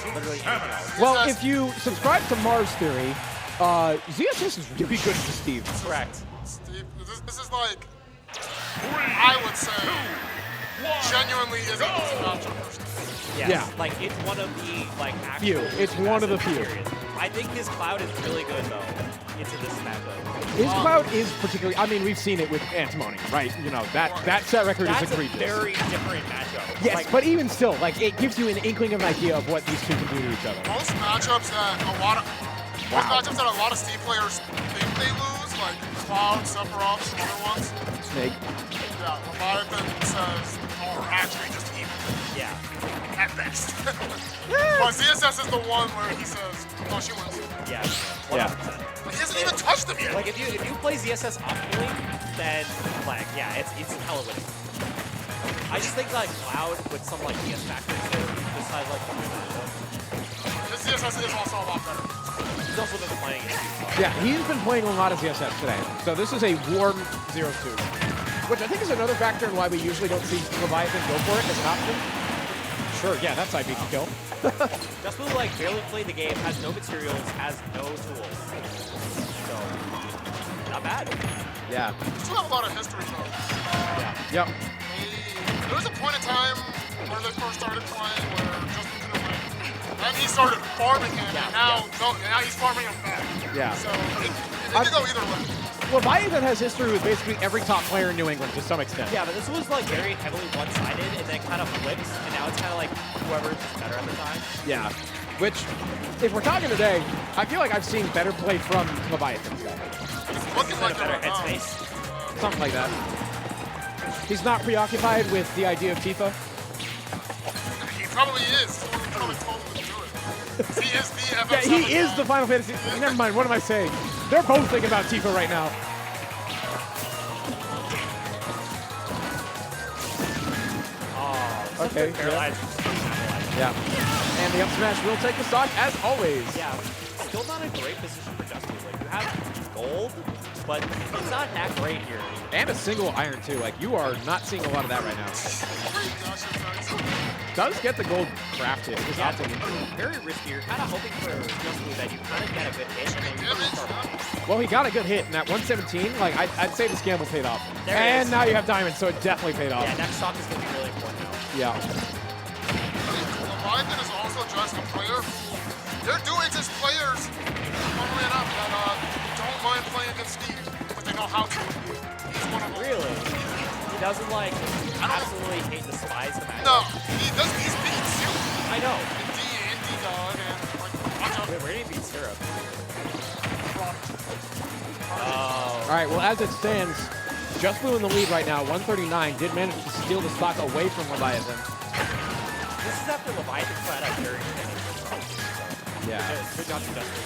literally anything else. Well, if you subscribe to Mars Theory, ZSS is really good to Steve. Correct. Steve, this is like, I would say, genuinely is a easy matchup for Steve. Yes. Yeah. Like, it's one of the, like, Few. actual It's one of the few. period. I think his Cloud is really good, though, into this matchup. His Cloud is particularly, I mean, we've seen it with Antimony, right? You know, that set record That's is egregious. a very different matchup. Yes, like, but even still, like, it gives you an inkling of an idea of what these two can do to each other. Most matchups that a lot of Steve players think they lose, like Cloud, Sephiroth, some other ones. Snake. Yeah, Leviathan says, or actually just even. yeah. At best. But ZSS is the one where he says, oh, she wins. Yeah. 100%. Yeah. He hasn't even touched him yet. Like, if you play ZSS optimally, then, like, yeah, it's hella winning. I just think, like, Cloud with some, like, DS factors there, just has, like, one matchup. This ZSS is also a lot better. He's also been playing it too. Yeah, he's been playing a lot of ZSS today. So this is a warm 0-2, which I think is another factor in why we usually don't see Leviathan go for it as an option. Sure, yeah, that side beat can kill. Just Blue, like, barely played the game, has no materials, has no tools. So, not bad. Yeah. You still have a lot of history, though. Yep. There was a point in time where they first started playing where Justin couldn't win. And he started farming him, and now he's farming him back. Yeah. So it could go either way. Leviathan has history with basically every top player in New England to some extent. Yeah, but this was, like, very heavily one-sided, and then kind of flips, and now it's kind of like whoever's just better at the time. Yeah. Which, if we're talking today, I feel like I've seen better play from Leviathan today. It's looking like a better they're headspace. Something like that. He's not preoccupied with the idea of Tifa. He probably is. Someone probably told him to do it. He is the FF7 Yeah, he is guy. the Final Fantasy. Never mind, what am I saying? They're both thinking about Tifa right now. Oh, Okay, paralyzed. Yeah. And the up smash will take the stock as always. Yeah, still not a great position for Just Blue. Like, you have gold, but it's not that great here. And a single iron too. Like, you are not seeing a lot of that right now. Does get the gold crafted. It's Yeah, optimal. very risky. You're kind of hoping for Just Blue that you kind of get a good hit and then you start. Well, he got a good hit in that 117. Like, I'd say this gamble paid off. There it and is. now you have diamond, so it definitely paid off. Yeah, next stock is going to be really important now. Yeah. Leviathan is also just a player. They're doing just players, funnily enough, that don't mind playing against Steve, but they know how to. He's one of them. Really? He doesn't, like, absolutely hate despise the match. No, he does. He's beaten Syrup I know. in D-Dog and like watch out. Wait, where did he beat Syrup? All right, well, as it stands, Just Blue in the lead right now, 139. Did manage to steal the stock away from Leviathan. This is after Leviathan flat out very good. Yeah. Good job to Just Blue.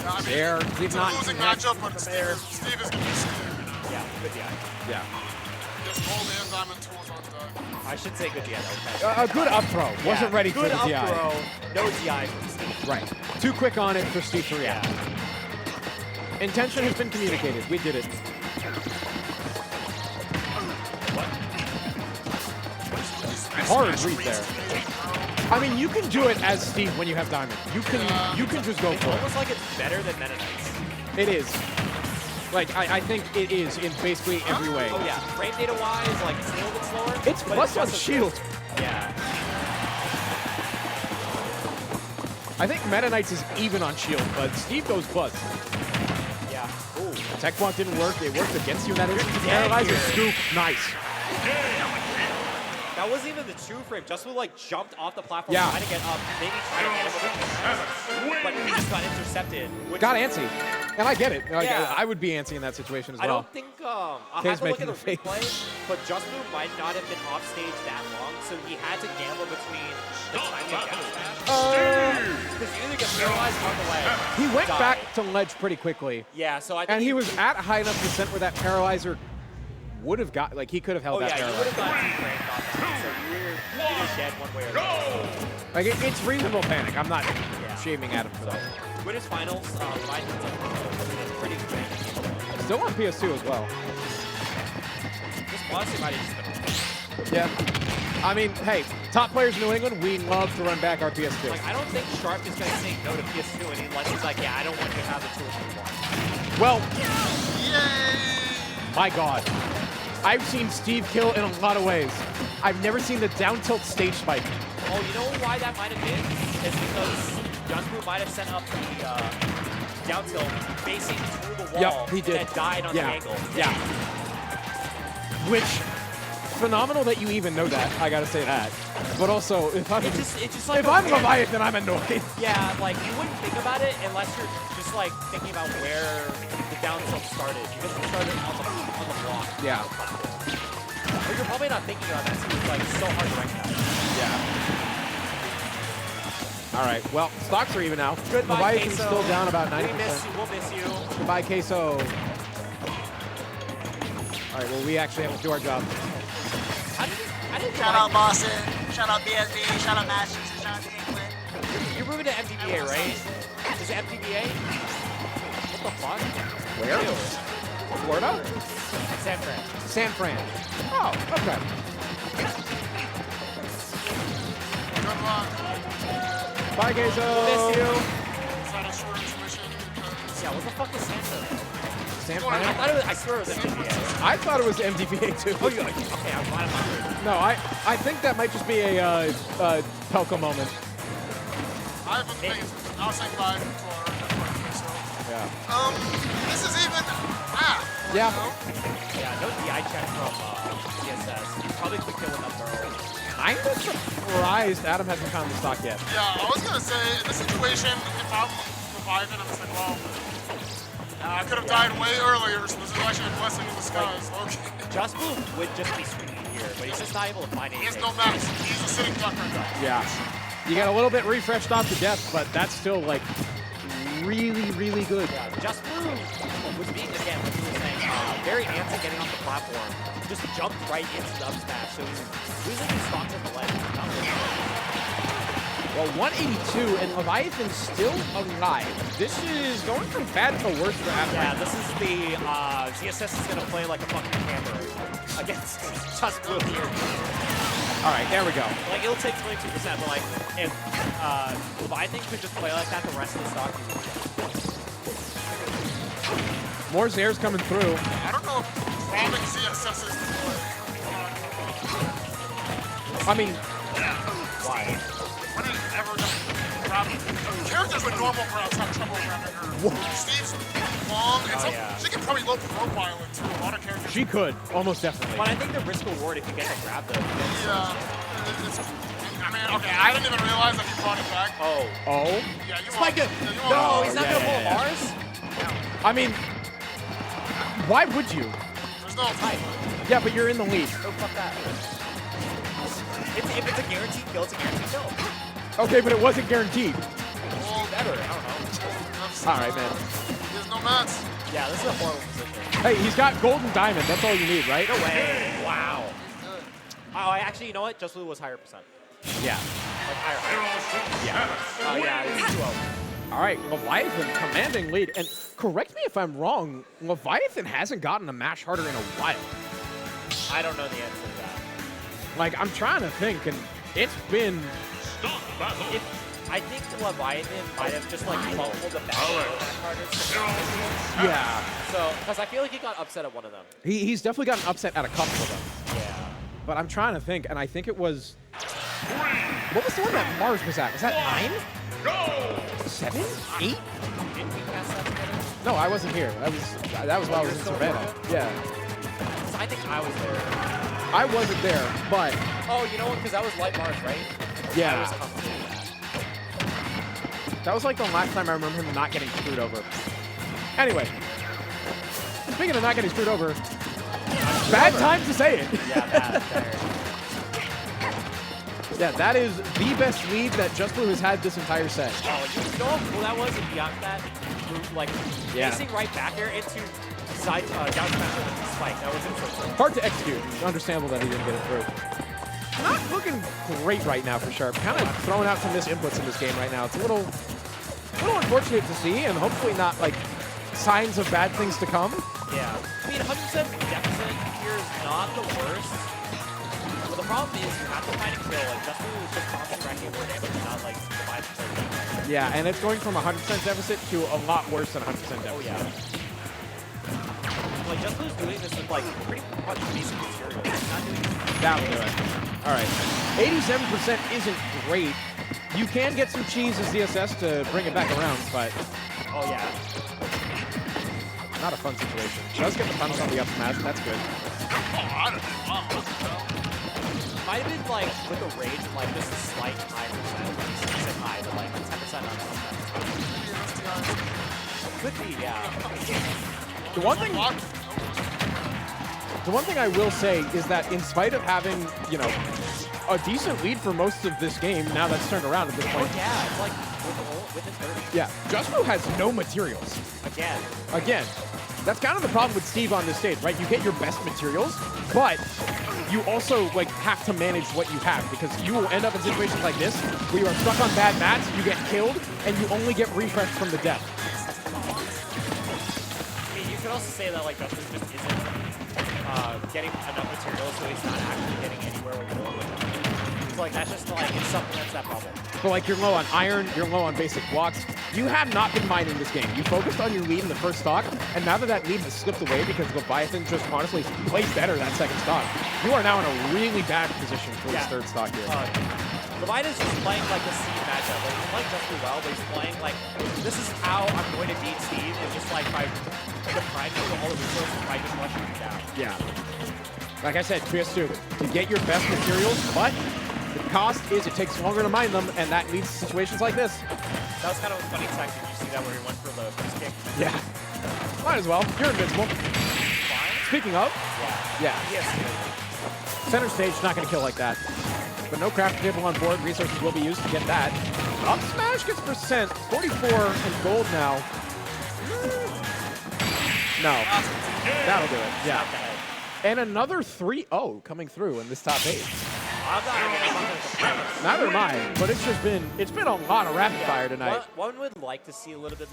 Yeah, I mean, There did it's not a losing connect matchup, but from Steve there. is going to be Steve. Yeah, good DI. Yeah. Just gold and diamond tools on deck. I should say good DI. That was A good up throw. Wasn't ready for good the up DI. throw, no DI from Steve. Right. Too quick on it for Steve to react. Intention has been communicated. We did it. Hard read there. I mean, you can do it as Steve when you have diamond. You can just go It's for it. almost like it's better than Meta Knights. It is. Like, I think it is in basically every way. Oh yeah, frame data wise, like it's a little bit slower. It's but plus on just as shield. good. Yeah. I think Meta Knights is even on shield, but Steve goes plus. Yeah. Ooh. Tech block didn't work. It worked against you. That is dead paralyzer here. scoop. Nice. That wasn't even the two frame. Just Blue like jumped off the platform Yeah. trying to get up, maybe trying to get him, but he just got intercepted. Which Got antsy. And I get it. Like, Yeah. I would be antsy in that situation as I well. don't think I'll Kay's have to look making at the the replay, but Just Blue might not have been off stage that long, so he had to gamble between the timing of down smash. Because you either get paralyzed on the ledge. He went die. back to ledge pretty quickly. Yeah, so I think And he was at a high enough percent where that paralyzer would have got, like, he could have held Oh that yeah, you would paralyzer. have gotten two frames off that, so you were either dead one way or the other. Like, it's reasonable panic. I'm not shaming at him for that. Winners finals, Leviathan's a pretty good. Still on PS2 as well. Just honestly might have just been Yeah. I mean, hey, top players in New England, we love to run back our PS2. Like, I don't think Sharp is going to say no to PS2, and he's like, yeah, I don't want you to have the tools anymore. Well, Yay! my God. I've seen Steve kill in a lot of ways. I've never seen the down tilt stage spike. Oh, you know why that might have been? It's because Junbu might have set up the down tilt facing through the wall. Yep, he did. And died on the angle. Yeah. Which, phenomenal that you even know that. I gotta say that. But also, if I'm like if I'm Leviathan, I'm annoyed. Yeah, like you wouldn't think about it unless you're just like thinking about where the down tilt started, because it started on the block. Yeah. On the platform. But you're probably not thinking about that, so it's like so hard to recognize. Yeah. All right. Well, stocks are even now. Goodbye, Leviathan's Queso. still down about 90%. We miss you. We'll miss you. Goodbye, Queso. All right. Well, we actually have to do our job. I didn't Shout out Boston, shout out BSB, shout out Masters, and shout out England. You're moving to MTBA, right? Is it MTBA? What the fuck? Where? Ew. Florida? San Fran. San Fran. Oh, okay. Good luck. Bye, Queso. Miss you. Is that a short intermission? Because Yeah, what the fuck is San Fran? San I Fran? thought it was. I swear it was MTBA. I thought it was MDPA too. Oh, you're like, okay, I'm glad I'm not weird. No, I think that might just be a Pelka moment. I have a thing. I'll say bye for so. Yeah. This is even. Yeah. You know? Yeah, no DI check from CSS. Probably quick kill with that barrel. I'm just surprised Adam hasn't found the stock yet. Yeah, I was gonna say in this situation, if I'm Leviathan, I'm just like, well, I could have died way earlier, so this is actually a blessing in disguise. Okay. Just Blue would just be swinging here, but he's just not able to find He has anything. no max. He's a sitting duck right now. Yeah. You got a little bit refreshed off the death, but that's still like really, really good. Yeah, Just Blue was being, again, like we were saying, very antsy getting off the platform. Just jumped right into the up smash, so he's losing his stocks at the ledge. Not really good. Well, 182 and Leviathan still alive. This is going from bad to worse for Adam. Yeah, this is the ZSS is gonna play like a fucking hammer against Just Blue here. All right, there we go. Like it'll take 22%, but like if Leviathan could just play like that the rest of the stock, he would be More Zairs coming through. I don't know if robbing CSS is the play. I mean, why? When is it ever gonna grab characters with normal grabs have trouble grabbing her. Steve's long, and Oh, yeah. she can probably low profile it too. A lot of characters. she could, almost definitely. But I think the risk reward if you get to grab though. Yeah. I mean, okay, I didn't even realize that you brought it back. Oh. Oh? Yeah, you Spike want it! yeah, you No, want he's not yeah, gonna pull yeah, Mars? I mean, why would you? There's no Tight. Yeah, but you're in the lead. Oh, fuck that. If it's a guaranteed kill, it's a guaranteed kill. Okay, but it wasn't guaranteed. Well, Better, I don't know. All right, man. There's no mats. Yeah, this is a horrible position. Hey, he's got gold and diamond. That's all you need, right? No way. Wow. Oh, actually, you know what? Just Blue was higher percent. Yeah. Like higher. Yeah. Oh, yeah, it's 2-0. All right, Leviathan commanding lead. And correct me if I'm wrong, Leviathan hasn't gotten a match harder in a while. I don't know the answer to that. Like, I'm trying to think, and it's been... I think Leviathan might have just like fumbled the back harder. Yeah. So, because I feel like he got upset at one of them. He's definitely gotten upset at a couple of them. Yeah. But I'm trying to think, and I think it was... What was the one that Mars was at? Was that 9? 7? 8? Didn't we pass that together? No, I wasn't here. That was while I was in You're still Savannah. there? Yeah. 'Cause I think I was there. I wasn't there, but Oh, you know what? Because that was Light Mars, right? I yeah. was comfortable with that. That was like the last time I remember him not getting screwed over. Anyway, speaking of not getting screwed over, bad time to say it. Yeah, bad. Yeah, that is the best lead that Just Blue has had this entire set. Oh, you know how cool that was if you got that move, like, Yeah. facing right back there into side, down smash with a spike. That was interesting. Hard to execute. Understandable that he didn't get it through. Not looking great right now for Sharp. Kind of throwing out some misinputs in this game right now. It's a little unfortunate to see, and hopefully not like signs of bad things to come. Yeah. I mean, 100% deficit here is not the worst. With a problem is you have to find a kill. Like, Justin was just constantly racking more damage and not, like, 5%. Yeah, and it's going from 100% deficit to a lot worse than 100% deficit. Oh, yeah. Like, Justin's doing this with, like, pretty much basic material. He's not doing That'll do it. All right. 87% isn't great. You can get some cheese as DSS to bring it back around, but oh, yeah. not a fun situation. Does get the punish on the up smash. That's good. Might have been, like, with the rage, and, like, this is slight high percent. I said high, but, like, 10% on that. Could be, yeah. The one thing I will say is that in spite of having, you know, a decent lead for most of this game, now that's turned around at this point. Oh, yeah, it's like within 30. Yeah, Justbu has no materials. Again, that's kind of the problem with Steve on this stage, right? You get your best materials, but you also like have to manage what you have because you will end up in situations like this where you are stuck on bad mats, you get killed, and you only get refreshed from the death. I mean, you could also say that like Justin just isn't getting enough materials, so he's not actually getting anywhere with it. So like that's just like it supplements that bubble. But like you're low on iron, you're low on basic blocks. You have not been mining this game. You focused on your lead in the first stock, and now that that lead has slipped away because Leviathan just honestly plays better that second stock, you are now in a really bad position for this third stock here. Leviathan's just playing like a Steve matchup. Like, he's playing just as well, but he's playing like, this is how I'm going to beat Steve, is just like by depriving him of all the resources by just rushing him down. Yeah. Like I said, PS2, to get your best materials, but the cost is it takes longer to mine them, and that leads to situations like this. That was kind of a funny tech. Did you see that where he went for the first kick? Yeah. Might as well. You're invincible. Fine. Speaking of, yeah. Yes. Center stage, not going to kill like that. But no craft table on board. Resources will be used to get that. Up smash gets percent. 44 and gold now. No. That'll do it. Yeah. And another 3-0 coming through in this top 8. I'm not gonna Neither am I, but it's been a lot of rapid fire tonight. One would like to see a little bit